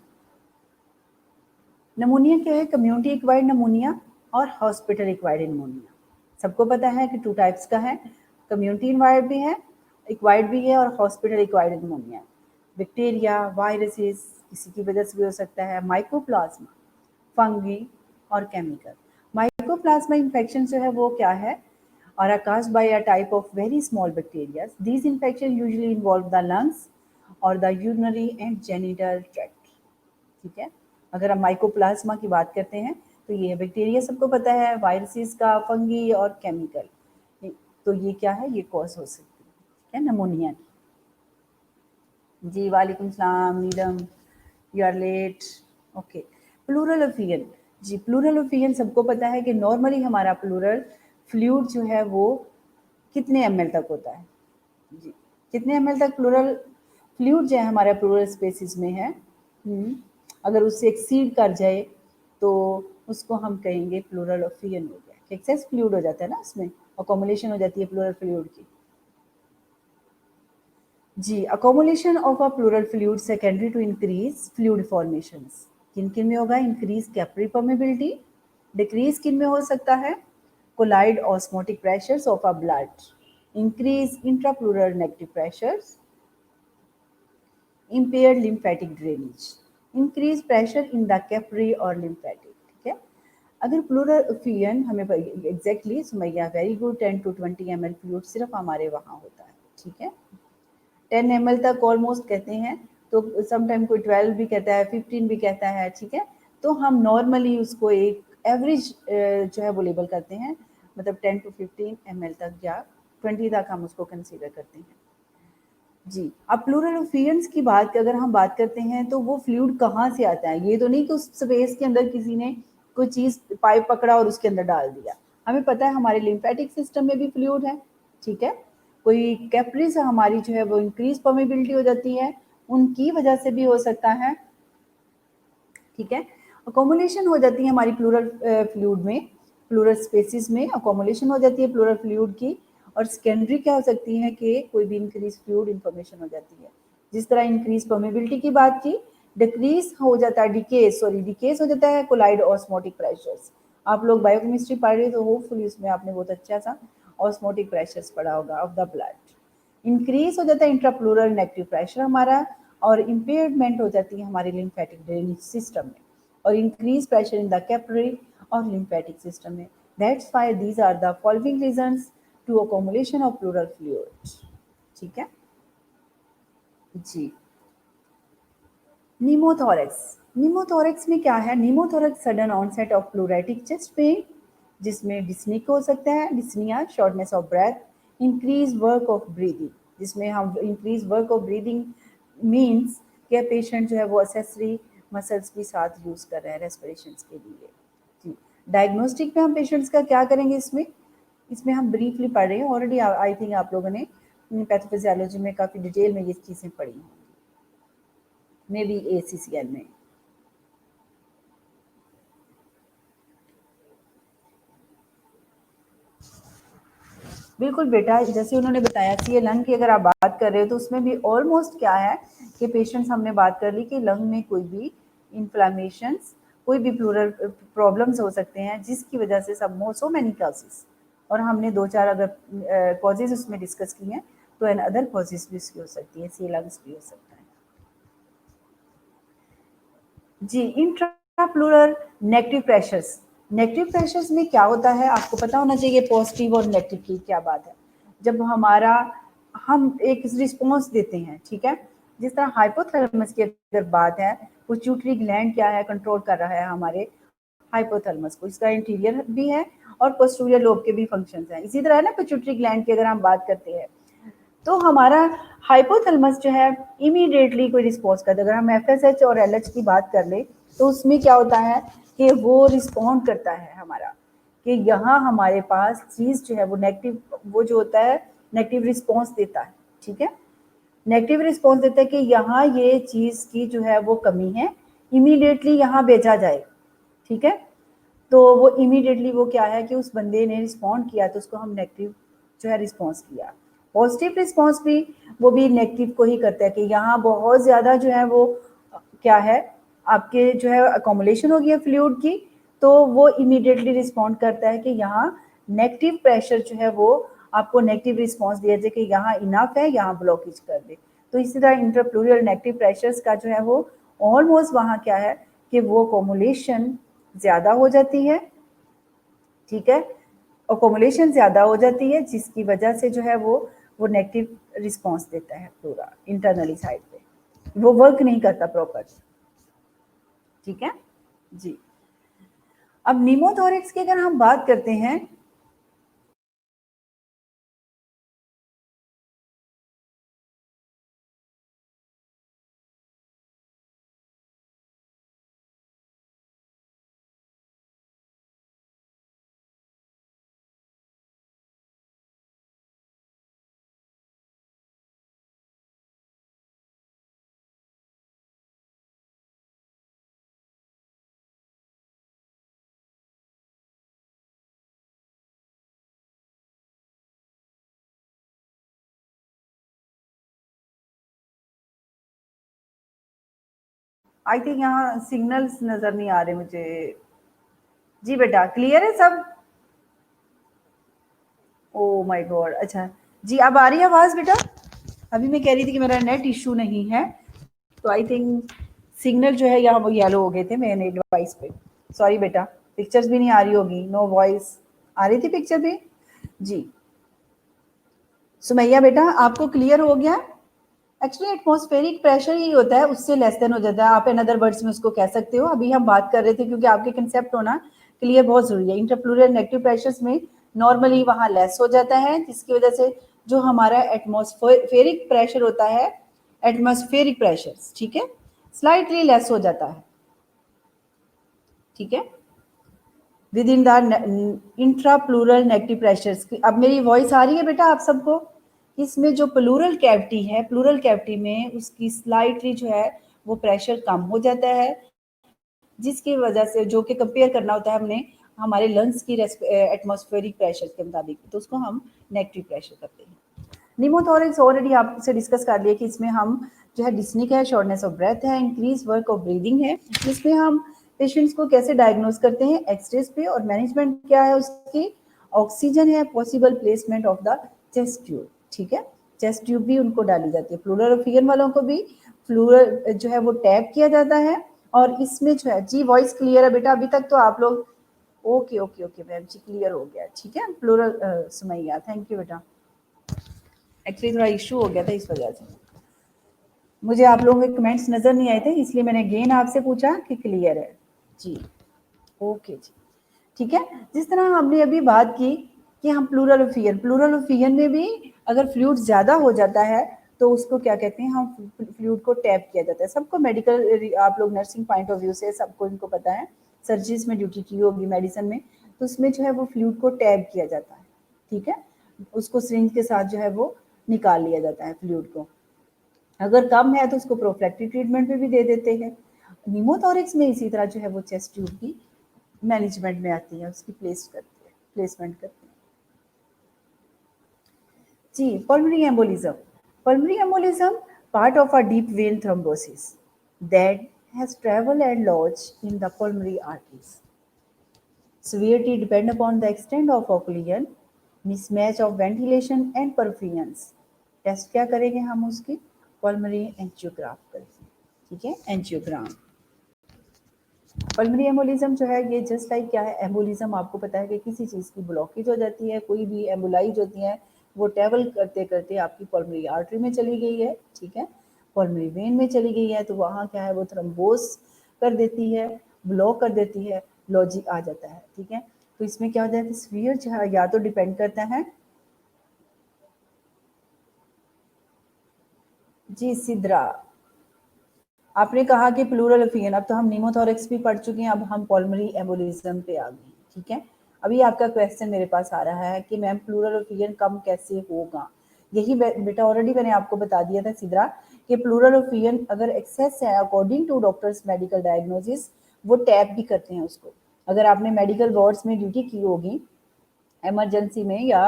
[SPEAKER 1] नमूनिया क्या है? कम्युनिटी एक्वायर्ड नमूनिया और हॉस्पिटल एक्वायर्ड नमूनिया। सबको पता है कि 2 टाइप्स का है, कम्युनिटी एक्वायर्ड भी है और हॉस्पिटल एक्वायर्ड नमूनिया। बैक्टीरिया, वायरसेस किसी की वजह से भी हो सकता है, माइकोप्लाज्मा, फंगी और केमिकल। माइकोप्लाज्मा इन्फेक्शन जो है वो क्या है? और caused by a type of very small bacteria. These infections usually involve the lungs or the urinary and genital tract. ठीक है, अगर हम माइकोप्लाज्मा की बात करते हैं तो ये बैक्टीरिया सबको पता है, वायरसेस का, फंगी और केमिकल। तो ये क्या है? ये कॉज हो सकती है, ठीक है, नमोनिया की। जी, वालेकुम सलाम Neelam, you are late. Okay, pleural effusion. जी, प्लूरल ओफियन सबको पता है कि नॉर्मली हमारा प्लूरल फ्लूइड जो है वो कितने ml तक होता है? जी, कितने ml तक प्लूरल फ्लूइड जो है हमारे प्लूरल स्पेसिस में है? अगर उससे एक्सीड कर जाए तो उसको हम कहेंगे प्लूरल ओफियन हो गया, एक्सेस फ्लूइड हो जाता है ना, उसमें अकोमुलेशन हो जाती है प्लूरल फ्लूइड की। जी, accumulation of a pleural fluid secondary to increase fluid formations. किन किन में होगा? इंक्रीज कैपिलरी परमेबिलिटी, डिक्रीज किन में हो सकता है? Colloid osmotic pressures of a blood, increase intrapleural negative pressures, impaired lymphatic drainage, increase pressure in the capillary or lymphatic। ठीक है, अगर प्लूरल ओफियन हमें exactly Sumaiya, very good, 10 to 20 ml fluid सिर्फ हमारे वहाँ होता है। ठीक है, 10 ml तक ऑलमोस्ट कहते हैं, तो समटाइम कोई 12 भी कहता है, 15 भी कहता है। ठीक है, तो हम नॉर्मली उसको एक एवरेज जो है वो लेबल करते हैं, मतलब 10 to 15 ml तक या 20 तक हम उसको कंसीडर करते हैं। जी, अब प्लूरल ओफियंस की बात अगर हम बात करते हैं तो वो फ्लूइड कहाँ से आता है? ये तो नहीं कि उस स्पेस के अंदर किसी ने कोई चीज़ पाइप पकड़ा और उसके अंदर डाल दिया। हमें पता है हमारे लिम्फेटिक सिस्टम में भी फ्लूइड है। ठीक है, कोई कैपिलरी से हमारी जो है वो इंक्रीज परमेबिलिटी हो जाती है, उनकी वजह से भी हो सकता है। ठीक है, अकोमुलेशन हो जाती है हमारी प्लूरल फ्लूइड में, प्लूरल स्पेसिस में अकोमुलेशन हो जाती है प्लूरल फ्लूइड की। और सेकेंडरी क्या हो सकती है कि कोई भी इंक्रीज फ्लूइड इन्फॉर्मेशन हो जाती है, जिस तरह इंक्रीज परमेबिलिटी की बात की, डिक्रीज हो जाता है, डिकेस हो जाता है कोलाइड ऑस्मोटिक प्रेशर्स। आप लोग बायोकेमिस्ट्री पढ़ रहे हो तो होपफुली उसमें आपने बहुत अच्छा सा ऑस्मोटिक प्रेशर्स पढ़ा होगा ऑफ द ब्लड। इंक्रीज हो जाता है इंट्राप्लूरल नेगेटिव प्रेशर हमारा, और इम्पेयरमेंट हो जाती है हमारे लिम्फेटिक ड्रेनेज सिस्टम में, और increase pressure in the capillary और लिम्फेटिक सिस्टम में. That's why these are the following reasons to accumulation of pleural fluid. ठीक है जी. निमोथोरेक्स. निमोथोरेक्स में क्या है? Pneumothorax sudden onset of pleuritic chest pain, जिसमें डिस्निक हो सकता है, dyspnoea, shortness of breath, increase work of breathing, जिसमें हम increase work of breathing means कि पेशेंट जो है वो असेसरी मसल्स भी साथ यूज कर रहे हैं रेस्पिरेशन के लिए. जी. डायग्नोस्टिक में हम पेशेंट्स का क्या करेंगे? इसमें हम ब्रीफली पढ़ रहे हैं ऑलरेडी. आई थिंक आप लोगों ने पैथोफिजियोलॉजी में काफ़ी डिटेल में ये चीज़ें पढ़ी हैं, मे बी ACCL में. बिल्कुल बेटा, जैसे उन्होंने बताया कि ये लंग की अगर आप बात कर रहे हो तो उसमें भी ऑलमोस्ट क्या है कि पेशेंट्स हमने बात कर ली कि लंग में कोई भी इन्फ्लामेशंस, कोई भी प्लूरल प्रॉब्लम्स हो सकते हैं जिसकी वजह से सो मैनी कॉजेस, और हमने 2-4 अगर कॉजेज उसमें डिस्कस की हैं तो एन अदर कॉजेज भी उसकी हो सकती है, सी लंग्स भी हो सकता है. जी. इंट्राप्लूरल नेगेटिव प्रेशर्स. नेगेटिव प्रेशर्स में क्या होता है आपको पता होना चाहिए, पॉजिटिव और नेगेटिव की क्या बात है. जब हम एक रिस्पॉन्स देते हैं, ठीक है, जिस तरह हाइपोथैलेमस की अगर बात है, पिट्यूटरी ग्लैंड क्या है, कंट्रोल कर रहा है हमारे हाइपोथैलेमस को, इसका इंटीरियर भी है और पोस्टीरियर लोब के भी फंक्शंस हैं. इसी तरह है ना, पिट्यूटरी ग्लैंड की अगर हम बात करते हैं तो हमारा हाइपोथैलेमस जो है इमीडिएटली कोई रिस्पॉन्स करता है. अगर हम FSH और LH की बात कर ले तो उसमें क्या होता है कि वो रिस्पॉन्ड करता है हमारा, कि यहाँ हमारे पास चीज़ जो है वो नेगेटिव, वो जो होता है नेगेटिव रिस्पॉन्स देता है. ठीक है, नेगेटिव रिस्पॉन्स देता है कि यहाँ ये चीज़ की जो है वो कमी है, इमीडिएटली यहाँ भेजा जाए. ठीक है, तो वो इमीडिएटली वो क्या है कि उस बंदे ने रिस्पॉन्ड किया तो उसको हम नेगेटिव जो है रिस्पॉन्स किया. पॉजिटिव रिस्पॉन्स भी वो भी नेगेटिव को ही करता है कि यहाँ बहुत ज़्यादा जो है वो क्या है आपके जो है अकोमुलेशन हो गया फ्लूइड की, तो वो इमीडिएटली रिस्पॉन्ड करता है कि यहाँ नेगेटिव प्रेशर जो है वो आपको नेगेटिव रिस्पॉन्स दिया जाए कि यहाँ इनफ है, यहाँ ब्लॉकेज कर दे. तो इसी तरह इंट्राप्लूरल नेगेटिव प्रेशर्स का जो है वो ऑलमोस्ट वहाँ क्या है कि वो अकोमुलेशन ज़्यादा हो जाती है. ठीक है, अकोमुलेशन ज़्यादा हो जाती है जिसकी वजह से जो है वो नेगेटिव रिस्पॉन्स देता है पूरा इंटरनली साइड पे, वो वर्क नहीं करता प्रॉपर. ठीक है जी. अब निमोथोरेक्स की अगर हम बात करते हैं, आई थिंक यहाँ सिग्नल्स नजर नहीं आ रहे मुझे. जी बेटा, क्लियर है सब? Oh my God. अच्छा जी, अब आ रही है आवाज बेटा? अभी मैं कह रही थी कि मेरा नेट इशू नहीं है, तो आई थिंक सिग्नल जो है यहाँ वो येलो हो गए थे मेरे डिवाइस पे. सॉरी बेटा, पिक्चर्स भी नहीं आ रही होगी, नो वॉइस. आ रही थी पिक्चर भी जी. सुमैया बेटा, आपको क्लियर हो गया? एक्चुअली एटमॉस्फेरिक प्रेशर ही होता है, उससे लेस देन हो जाता है, आप इन अदर वर्ड्स में उसको कह सकते हो. अभी हम बात कर रहे थे क्योंकि आपके कंसेप्ट होना क्लियर बहुत जरूरी है. इंटरप्लूरल नेगेटिव प्रेशर्स में नॉर्मली वहाँ लेस हो जाता है, जिसकी वजह से जो हमारा एटमॉस्फेरिक प्रेशर होता है, एटमॉस्फेरिक प्रेशर, ठीक है, स्लाइटली लेस हो जाता है. ठीक है, within the intrapleural negative pressures. अब मेरी वॉइस आ रही है बेटा आप सबको? इसमें जो प्लूरल कैविटी है, प्लूरल कैविटी में उसकी स्लाइटली जो है वो प्रेशर कम हो जाता है, जिसकी वजह से जो कि कंपेयर करना होता है हमने हमारे लंग्स की एटमॉस्फेरिक प्रेशर के मुताबिक, तो उसको हम नेगेटिव प्रेशर करते हैं. निमोथोरेक्स ऑलरेडी आपसे डिस्कस कर लिया कि इसमें हम जो है डिस्निक है, शॉर्टनेस ऑफ ब्रेथ है, इंक्रीज वर्क ऑफ ब्रीदिंग है. इसमें हम पेशेंट्स को कैसे डायग्नोज करते हैं, एक्सरेज पे, और मैनेजमेंट क्या है उसकी, ऑक्सीजन है, possible placement of the chest tube. ठीक है, चेस्ट ट्यूब भी उनको डाली जाती है। प्लूरल ऑफ ईयर वालों को भी प्लूरल जो है वो टैप किया जाता है। और इसमें जो है, जी वॉइस क्लियर है बेटा? अभी तक तो आप लोग ओके ओके ओके मैम जी, क्लियर हो गया, ठीक है। प्लूरल सुमैया, थैंक यू बेटा। एक्चुअली थोड़ा इशू हो गया था इस वजह से, मुझे आप लोगों के कमेंट्स नज़र नहीं आए थे, इसलिए मैंने अगेन आपसे पूछा कि क्लियर है जी। ओके जी, ठीक है। जिस तरह हमने अभी बात की कि हम प्लूरल ऑफ ईयर में भी अगर फ्लूइड ज़्यादा हो जाता है तो उसको क्या कहते हैं, हम फ्लूइड को टैप किया जाता है। सबको मेडिकल, आप लोग नर्सिंग पॉइंट ऑफ व्यू से सबको इनको पता है, सर्जरीज में ड्यूटी की होगी, मेडिसिन में, तो उसमें जो है वो फ्लूइड को टैप किया जाता है, ठीक है। उसको सिरिंज के साथ जो है वो निकाल लिया जाता है फ्लूइड को। अगर कम है तो उसको प्रोफिलैक्टिक ट्रीटमेंट में भी दे देते हैं। निमोथोरिक्स में इसी तरह जो है वो चेस्ट ट्यूब की मैनेजमेंट में आती है, उसकी प्लेसमेंट करते हैं जी। Pulmonary embolism part of a deep vein thrombosis that has traveled and lodged in the pulmonary arteries. Severity depend upon the extent of occlusion, mismatch of ventilation and perfusions. Test क्या करेंगे हम उसकी? Pulmonary एंजियोग्राफ करेंगे, ठीक है, angiogram. Pulmonary embolism जो है ये जस्ट लाइक क्या है, एम्बोलिज्म आपको पता है कि किसी चीज़ की ब्लॉकेज हो जाती है, कोई भी एम्बोलाइज होती है, वो ट्रेवल करते करते आपकी पल्मोनरी आर्टरी में चली गई है, ठीक है, पल्मोनरी वेन में चली गई है, तो वहाँ क्या है वो थ्रोम्बोस कर देती है, ब्लॉक कर देती है, लॉजी आ जाता है, ठीक है। तो इसमें क्या हो जाता है, स्फीयर जो है या तो डिपेंड करता है जी। सिद्रा, आपने कहा कि प्लूरल ऑफ, अब तो हम निमोथोरेक्स भी पढ़ चुके हैं, अब हम पल्मोनरी एम्बोलिज्म पे आ गए, ठीक है। अभी आपका क्वेश्चन मेरे पास आ रहा है कि मैम प्लूरल ऑफ कम कैसे होगा? यही बेटा ऑलरेडी मैंने आपको बता दिया था सिद्रा कि प्लूरल ऑफ अगर एक्सेस है according to doctors medical diagnosis, वो टैप भी करते हैं उसको। अगर आपने मेडिकल वार्ड्स में ड्यूटी की होगी, इमरजेंसी में या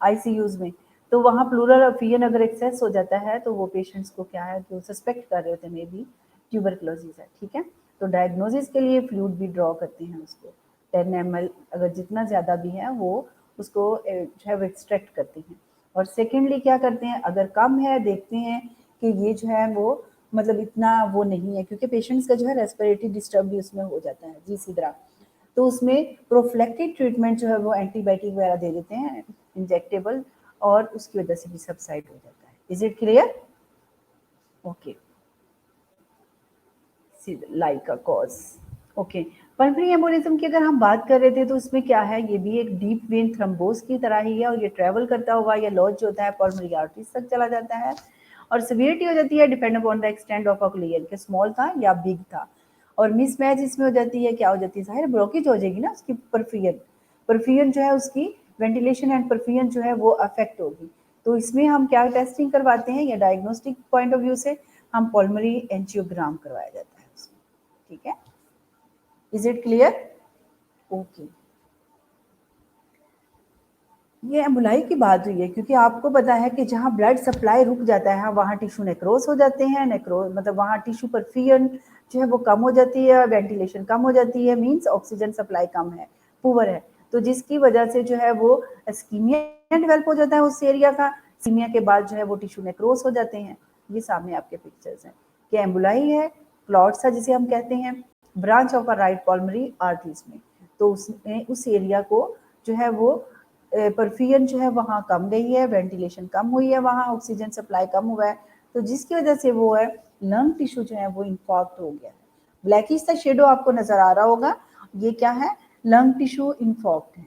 [SPEAKER 1] आईसीयूज में, तो वहाँ प्लूरल ऑफ अगर एक्सेस हो जाता है तो वो पेशेंट्स को क्या है कि वो सस्पेक्ट कर रहे होते हैं मे बी ट्यूबरक्लोसिस है, ठीक है। तो डायग्नोसिस के लिए फ्लूइड भी ड्रॉ करते हैं उसको, 10 ml अगर जितना ज़्यादा भी है वो उसको जो है वो एक्सट्रैक्ट करते हैं। और सेकेंडली क्या करते हैं, अगर कम है देखते हैं कि ये जो है वो मतलब इतना वो नहीं है, क्योंकि पेशेंट्स का जो है रेस्पिरेटरी डिस्टर्ब भी उसमें हो जाता है जी सीधरा, तो उसमें प्रोफिलैक्टिक ट्रीटमेंट जो है वो एंटीबायोटिक वगैरह दे देते हैं इंजेक्टेबल, और उसकी वजह से भी सबसाइड हो जाता है। Is it clear? Okay, like a cause. Okay, pulmonary embolism की अगर हम बात कर रहे थे तो उसमें क्या है, ये भी एक डीप वेन थ्रोम्बोस की तरह ही है, और ये ट्रेवल करता हुआ या लॉज होता है पल्मोनरी आर्टरीज तक चला जाता है। और सिवियरिटी हो जाती है depend upon the extent of occlusion, कि स्मॉल था या बिग था। और मिसमैच इसमें हो जाती है, क्या हो जाती है, जाहिर ब्लॉकेज हो जाएगी ना उसकी परफ्यूजन जो है उसकी वेंटिलेशन एंड परफ्यूजन जो है वो अफेक्ट होगी। तो इसमें हम क्या टेस्टिंग करवाते हैं, या डायग्नोस्टिक पॉइंट ऑफ व्यू से हम पल्मोनरी एंजियोग्राम करवाया जाता है उसमें, ठीक है। Is it clear? ओके, ये एम्बुलाई की बात हुई है क्योंकि आपको पता है कि जहाँ ब्लड सप्लाई रुक जाता है वहाँ टिश्यू नेक्रोस हो जाते हैं, नेक्रोस मतलब वहाँ टिश्यू परफ्यूजन जो है वो कम हो जाती है, वेंटिलेशन कम हो जाती है, मींस ऑक्सीजन सप्लाई कम है, पुअर है, तो जिसकी वजह से जो है वो स्कीमिया डेवलप हो जाता है उस एरिया का। स्कीमिया के बाद जो है वो टिश्यू नेक्रोस हो जाते हैं। ये सामने आपके पिक्चर्स हैं कि एम्बुलाई है, क्लॉट्स है जिसे हम कहते हैं, branch of a right pulmonary arteries में, तो उसमें उस एरिया को जो है वो परफ्यूजन जो है वहाँ कम गई है, वेंटिलेशन कम हुई है, वहाँ ऑक्सीजन सप्लाई कम हुआ है, तो जिसकी वजह से वो है लंग टिश्यू जो है वो इन्फॉक्ट हो गया है। ब्लैकिश सा शेडो आपको नजर आ रहा होगा, ये क्या है, लंग टिश्यू इन्फॉक्ट है।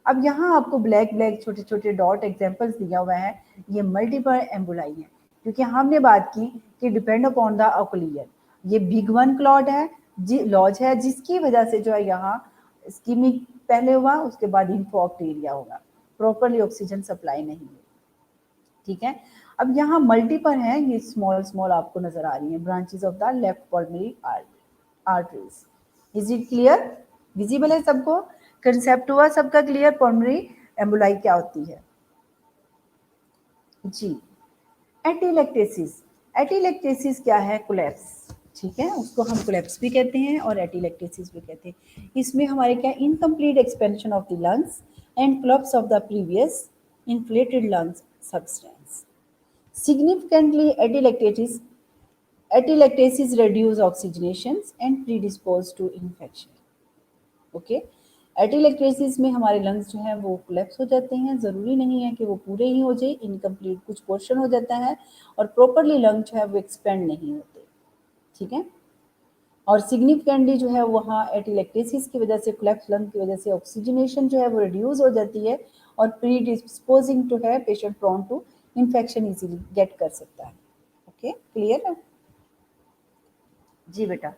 [SPEAKER 1] अब यहाँ आपको ब्लैक ब्लैक छोटे छोटे डॉट एग्जाम्पल्स दिया हुआ है, ये मल्टीपल एम्बुलाई है, क्योंकि हमने बात की कि डिपेंड अपॉन द ऑक्लूजन, ये बिग वन क्लॉट है, लॉज है, जिसकी वजह से जो है यहाँ स्कीमिक पहले हुआ, उसके बाद इन्फॉक्ट एरिया होगा, प्रॉपरली ऑक्सीजन सप्लाई नहीं हुई, ठीक है। अब यहाँ मल्टीपल है, ये स्मॉल स्मॉल आपको नजर आ रही है, branches of the left pulmonary arteries. Is it clear? Visible है सबको? कंसेप्ट हुआ सबका क्लियर? पल्मोनरी एम्बुलाई क्या होती है जी। एटीलेक्टेसिस, एटीलेक्टेसिस क्या है, कोलैप्स, ठीक है, उसको हम कोलैप्स भी कहते हैं और एटीलेक्टेसिस भी कहते हैं। इसमें हमारे क्या, incomplete expansion of the lungs and collapse of the previous inflated lungs substance. Significantly, atelectasis reduce oxygenations and predispose to infection. ओके, एटिलेक्टेसिस में हमारे लंग्स जो हैं वो कोलैप्स हो जाते हैं. ज़रूरी नहीं है कि वो पूरे ही हो जाए, इनकम्प्लीट कुछ पोर्शन हो जाता है और प्रॉपरली लंग जो है वो एक्सपेंड नहीं होते. ठीक है. और सिग्निफिकेंटली जो है वहाँ एटिलेक्टेसिस की वजह से, कोलैप्स लंग की वजह से ऑक्सीजनेशन जो है वो रिड्यूस हो जाती है और प्री डिस्पोजिंग टू है patient prone to infection easily get कर सकता है. ओके, क्लियर है जी बेटा.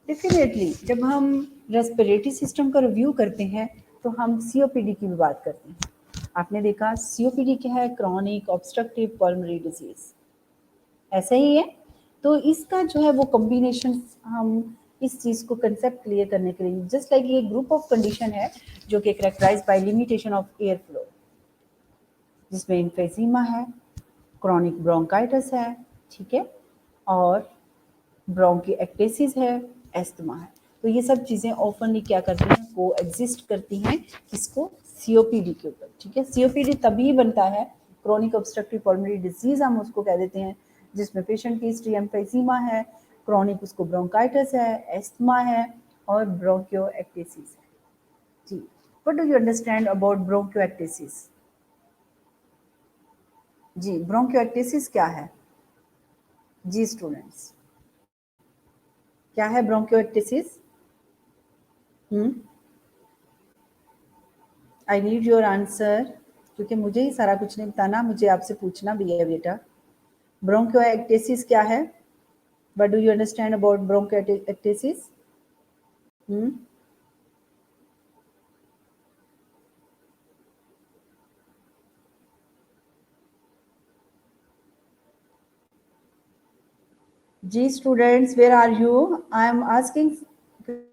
[SPEAKER 1] डेफिनेटली जब हम रेस्पिरेटरी सिस्टम का रिव्यू करते हैं तो हम सीओपीडी की भी बात करते हैं. आपने देखा सीओपीडी क्या है? Chronic obstructive pulmonary disease. ऐसा ही है. तो इसका जो है वो कॉम्बिनेशन, हम इस चीज़ को कंसेप्ट क्लियर करने के लिए, जस्ट लाइक ये ग्रुप ऑफ कंडीशन है जो कि characterize by limitation of air flow, जिसमें इन्फेजीमा है, क्रॉनिक ब्रोंकाइटिस है, ठीक है, और ब्रोंकिएक्टेसिस है, एस्थमा है. तो ये सब चीज़ें ऑफनली क्या करती हैं? को एग्जिस्ट करती हैं किसको? सीओपीडी के ऊपर. ठीक है. सीओपीडी तभी बनता है, क्रॉनिक ऑब्स्ट्रक्टिव पल्मोनरी डिजीज हम उसको कह देते हैं, जिसमें पेशेंट की हिस्ट्री एम्फीजीमा है, क्रॉनिक उसको ब्रोंकाइटिस है, एस्थमा है और ब्रोंकियोएक्टेसिस है. जी. What do you understand about bronchiectasis? जी, ब्रोंकियोएक्टेसिस क्या है? जी स्टूडेंट्स, क्या है bronchiectasis? I need your answer, क्योंकि मुझे ही सारा कुछ नहीं बताना, मुझे आपसे पूछना भी है बेटा. ब्रोंकियोएक्टेसिस क्या है? What do you understand about bronchiectasis? जी students, where are you? I am asking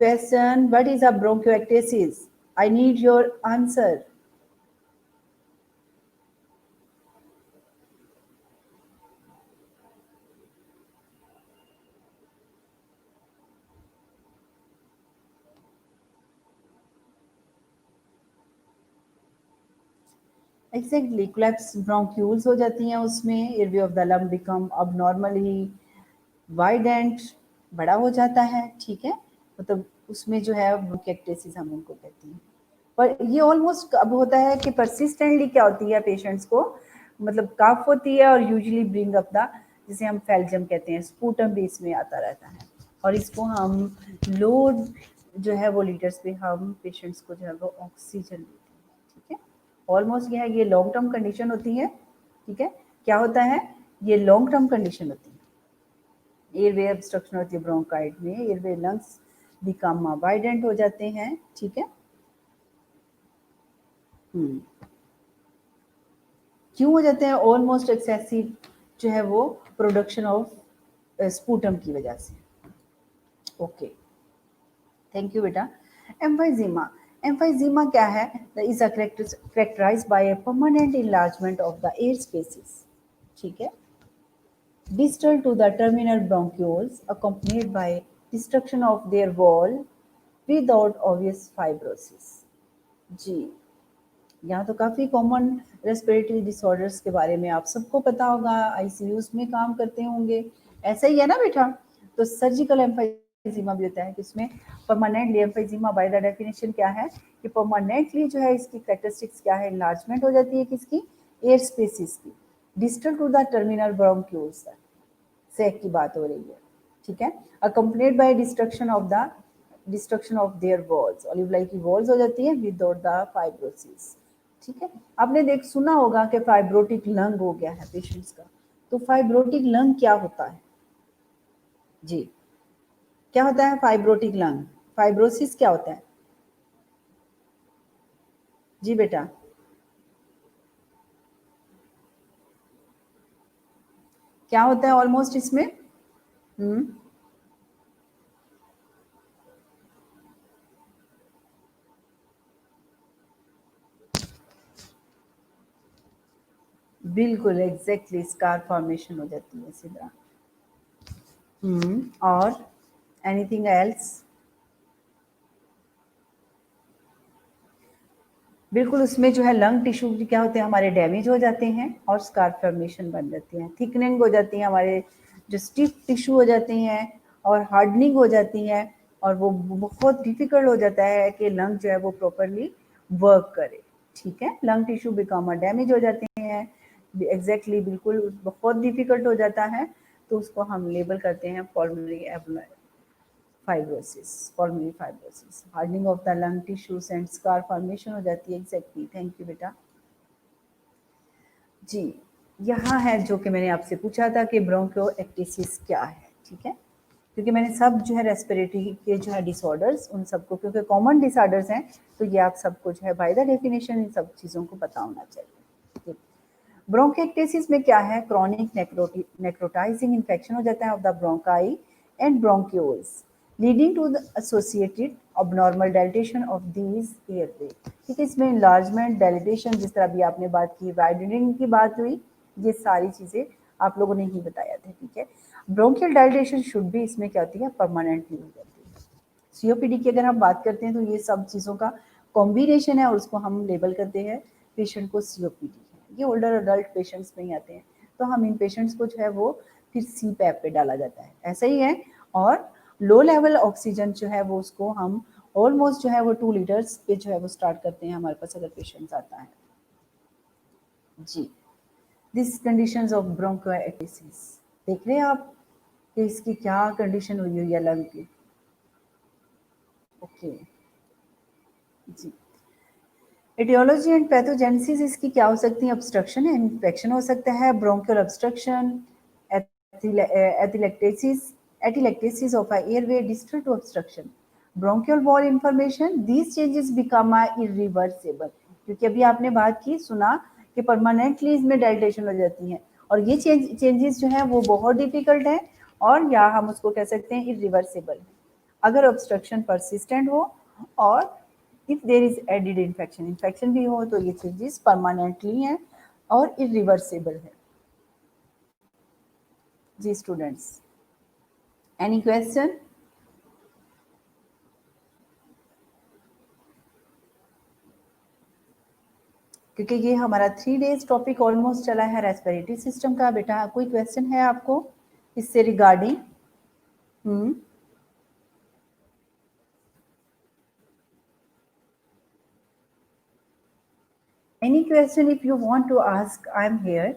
[SPEAKER 1] question, what is a bronchiectasis? I need your answer. Exactly, collapse bronchioles हो जाती हैं, उसमें airway of the lung become abnormally widened, बड़ा हो जाता है. ठीक है. मतलब उसमें जो है ब्रोंकिएक्टेसिस हम उनको कहते हैं. पर ये ऑलमोस्ट अब होता है कि परसिस्टेंटली क्या होती है पेशेंट्स को, मतलब काफ होती है और यूजुअली ब्रिंग अप द, जिसे हम फैल्जम कहते हैं, स्पूटम भी इसमें आता रहता है. और इसको हम लो जो है वो लीटर्स पे हम पेशेंट्स को जो है वो ऑक्सीजन देते हैं. ठीक है. ऑलमोस्ट ये लॉन्ग टर्म कंडीशन होती है. ठीक है. क्या होता है? ये लॉन्ग टर्म कंडीशन होती है. एयरवे ऑब्स्ट्रक्शन होती है ब्रोंकाइट में, एयरवे लंग्स बिकम वाइडेंट हो जाते हैं. ठीक है. क्यों हो जाते हैं? ऑलमोस्ट एक्सेसिव जो है वो प्रोडक्शन ऑफ स्पूटम की वजह से. ओके, थैंक यू बेटा. एम्फाइजीमा. एम्फाइजीमा क्या है? Is characterized by a permanent enlargement of the air spaces. ठीक है. Distal to the terminal bronchioles, accompanied by destruction of their wall without obvious fibrosis. जी, यहाँ तो काफ़ी कॉमन रेस्पिरेटरी डिसऑर्डर्स के बारे में आप सबको पता होगा, आईसीयूज में काम करते होंगे. ऐसा ही है ना बेटा? तो सर्जिकल एम्फाइजीमा भी होता है कि इसमें permanently, emphysema by the definition क्या है कि परमानेंटली जो है इसकी कैरेक्टरिस्टिक्स क्या है? इनलार्जमेंट हो जाती है किसकी? एयर स्पेसिस की. Distal to the terminal bronchioles sac की बात हो रही है. ठीक है. Accompanied by destruction of their walls, alveoli की वॉल्स हो जाती है विदाउट द फाइब्रोसिस. ठीक है. आपने सुना होगा कि फाइब्रोटिक लंग हो गया है पेशेंट्स का. तो फाइब्रोटिक लंग क्या होता है? जी, क्या होता है फाइब्रोटिक लंग? फाइब्रोसिस क्या होता है? जी बेटा, क्या होता है ऑलमोस्ट इसमें? बिल्कुल एग्जैक्टली, स्कार फॉर्मेशन हो जाती है सीधा. और एनीथिंग एल्स? बिल्कुल उसमें जो है लंग टिश्यू क्या होते हैं हमारे डैमेज हो जाते हैं और स्कार फॉर्मेशन बन जाती है, थिकनिंग हो जाती है, हमारे जो स्टिफ टिश्यू हो जाती हैं और हार्डनिंग हो जाती है और वो बहुत डिफिकल्ट हो जाता है कि लंग जो है वो प्रॉपरली वर्क करे। ठीक है, लंग टिश्यू बिकम डैमेज हो जाते हैं एग्जैक्टली बिल्कुल बहुत डिफिकल्ट हो जाता है, तो उसको हम लेबल करते हैं pulmonary fibrosis, pulmonary fibrosis, hardening of the lung tissues and scar formation हो जाती है। एग्जैक्टली, थैंक यू बेटा। जी, यहाँ है जो कि मैंने आपसे पूछा था कि ब्रोंकियोएक्टिसिस क्या है। ठीक है, क्योंकि मैंने सब जो है रेस्पिरेटरी के जो है डिसऑर्डर्स उन सबको, क्योंकि कॉमन डिसऑर्डर्स हैं, तो ये आप सबको जो है बाय द डेफिनेशन इन सब चीज़ों को पता होना चाहिए। ब्रोंकिएक्टिसिस में क्या है, क्रॉनिक नेक्रोटाइजिंग इन्फेक्शन हो जाता है of the bronchi and bronchioles leading to the associated abnormal dilatation of these airway। ठीक है, इसमें enlargement, dilatation, जिस तरह भी आपने बात की, widening की बात हुई, ये सारी चीज़ें आप लोगों ने ही बताया था। ठीक है, ब्रोंकियल डायलेटेशन शुड भी इसमें क्या होती है, परमानेंटली हो जाती है। सीओपीडी की अगर हम बात करते हैं तो ये सब चीज़ों का कॉम्बिनेशन है और उसको हम लेबल करते हैं पेशेंट को सीओपीडी है। ये ओल्डर अडल्ट पेशेंट्स में ही आते हैं, तो हम इन पेशेंट्स को जो है वो फिर सी पैप पे डाला जाता है, ऐसा ही है। और लो लेवल ऑक्सीजन जो है वो उसको हम ऑलमोस्ट जो है वो 2 लीटर्स पे जो है वो स्टार्ट करते हैं हमारे पास अगर पेशेंट्स आता है। जी, दिस कंडीशंस ऑफ ब्रोंकोएक्टिसिस देख रहे हैं आप कि इसकी क्या कंडीशन हुई हुई है लंग की। ओके जी, एटियोलॉजी एंड पैथोजेनेसिस इसकी क्या हो सकती है, ऑब्स्ट्रक्शन है, इन्फेक्शन हो सकता है, bronchial obstruction, atelectasis of airway distal to obstruction, bronchial wall information, these changes become irreversible. क्योंकि अभी आपने बात की, सुना कि परमानेंटली इसमें डायलेटेशन हो जाती है और ये चेंजेस जो है वो बहुत डिफिकल्ट है और या हम उसको कह सकते हैं इरिवर्सिबल अगर ऑब्स्ट्रक्शन परसिस्टेंट हो और if there is added infection, infection भी हो तो ये चेंजेस परमानेंटली हैं और इरिवर्सिबल है। जी स्टूडेंट्स, एनी क्वेश्चन? क्योंकि ये हमारा 3 डेज टॉपिक ऑलमोस्ट चला है रेस्पिरेटरी सिस्टम का। बेटा कोई क्वेश्चन है आपको इससे regarding? Any question if you want to ask, I am here.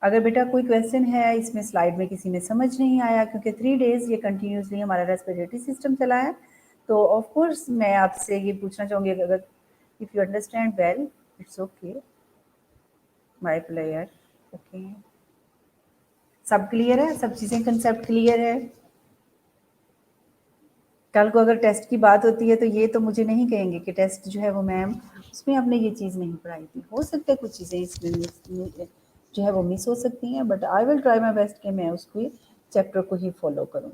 [SPEAKER 1] अगर बेटा कोई क्वेश्चन है इसमें स्लाइड में किसी में समझ नहीं आया, क्योंकि 3 डेज ये कंटिन्यूसली हमारा रेस्पिरेटरी सिस्टम चला है, तो ऑफ कोर्स मैं आपसे ये पूछना चाहूँगी अगर if you understand well it's okay my player. Okay, सब क्लियर है, सब चीज़ें कंसेप्ट क्लियर है। कल को अगर टेस्ट की बात होती है तो ये तो मुझे नहीं कहेंगे कि टेस्ट जो है वो मैम उसमें आपने ये चीज़ नहीं पढ़ाई थी। हो सकता है कुछ चीज़ें इसमें जो है वो मिस हो सकती हैं, but I will try my best कि मैं उसको चैप्टर को ही फॉलो करूँ।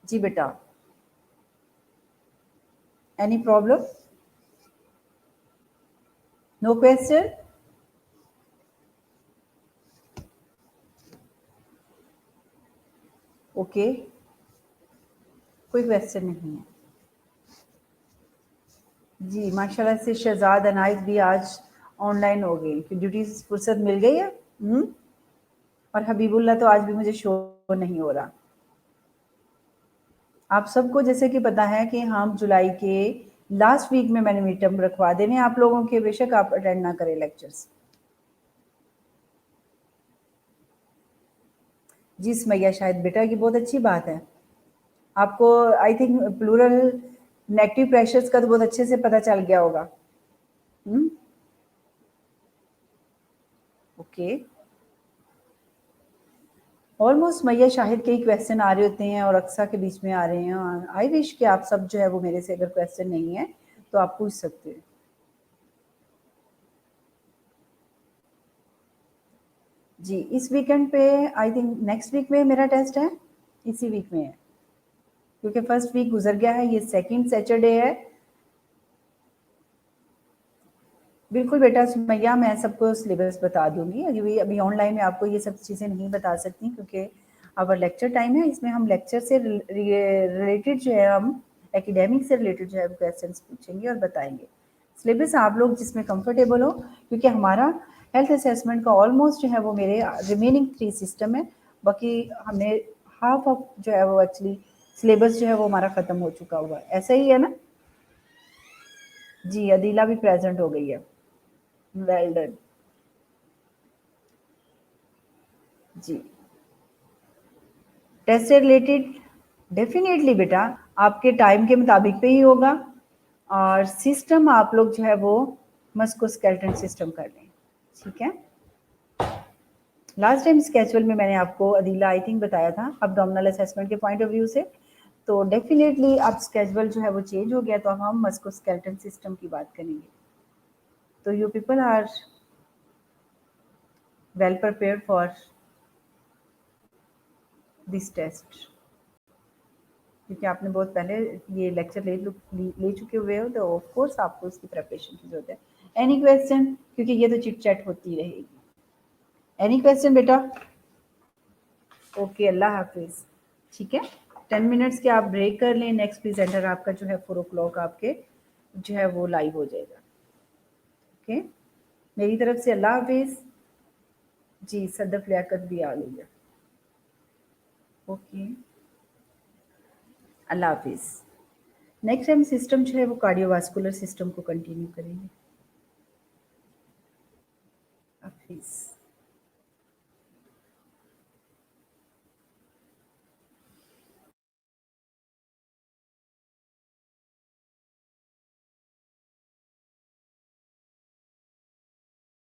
[SPEAKER 1] जी बेटा, any problem? No question? Okay, कोई क्वेश्चन नहीं है। जी माशाल्लाह से शहजाद अनायत भी आज ऑनलाइन हो गई कि ड्यूटी से फुर्सत मिल गई है। और हबीबुल्ला तो आज भी मुझे शो नहीं हो रहा। आप सबको जैसे कि पता है कि हम जुलाई के लास्ट वीक में मैंने मीटअप रखवा देने आप लोगों के, बेशक आप अटेंड ना करें लेक्चर्स। जी सुमैया, शायद बेटा ये बहुत अच्छी बात है, आपको I think pleural negative pressures का तो बहुत अच्छे से पता चल गया होगा। ओके, ऑलमोस्ट मैया शाहिद के ही क्वेश्चन आ रहे होते हैं और अक्सा के बीच में आ रहे हैं। आई विश कि आप सब जो है वो मेरे से अगर क्वेश्चन नहीं है तो आप पूछ सकते हैं। जी इस वीकेंड पे आई थिंक नेक्स्ट वीक में मेरा टेस्ट है, इसी वीक में है, क्योंकि फर्स्ट वीक गुजर गया है, ये सेकंड सैटरडे है। बिल्कुल बेटा सुमैया, मैं सबको सिलेबस बता दूंगी। अभी ऑनलाइन में आपको ये सब चीज़ें नहीं बता सकती क्योंकि आवर लेक्चर टाइम है, इसमें हम लेक्चर से रिलेटेड जो है हम एकेडमिक से रिलेटेड जो है वो क्वेश्चंस पूछेंगे और बताएंगे। सिलेबस आप लोग जिसमें कंफर्टेबल हो, क्योंकि हमारा हेल्थ असेसमेंट का ऑलमोस्ट जो है वो मेरे रिमेनिंग 3 सिस्टम है, बाकी हमने हाफ ऑफ जो है वो एक्चुअली सिलेबस जो है वो हमारा ख़त्म हो चुका हुआ है, ऐसा ही है ना जी। अदीला भी प्रेजेंट हो गई है, वेल डन जी। टेस्ट से रिलेटेड डेफिनेटली बेटा आपके टाइम के मुताबिक पे ही होगा, और सिस्टम आप लोग जो है वो मस्कुलोस्केलेटल सिस्टम कर लें, ठीक है। लास्ट टाइम स्केजुअल में मैंने आपको अदीला आई थिंक बताया था अब्डोमिनल असेसमेंट के पॉइंट ऑफ व्यू से, तो डेफिनेटली अब स्केजुअल जो है वो चेंज हो गया, तो अब हम मस्कुलोस्केलेटल सिस्टम की बात करेंगे। तो you people are well prepared for this test, क्योंकि आपने बहुत पहले ये लेक्चर ले चुके हुए हो, तो ऑफ कोर्स आपको इसकी प्रिपरेशन की जरूरत है। एनी क्वेश्चन, क्योंकि ये तो चिट चैट होती रहेगी। एनी क्वेश्चन बेटा? ओके, अल्लाह हाफिज। ठीक है, 10 मिनट्स के आप ब्रेक कर लें। नेक्स्ट प्रेजेंटर आपका जो है 4 o'clock आपके जो है वो लाइव हो जाएगा। ओके, मेरी तरफ से अल्लाह हाफिज जी। सदफ लियाकत भी आ गई है। ओके, अल्लाह हाफिज। नेक्स्ट टाइम सिस्टम जो है वो कार्डियोवास्कुलर सिस्टम को कंटिन्यू करेंगे। हाफिज।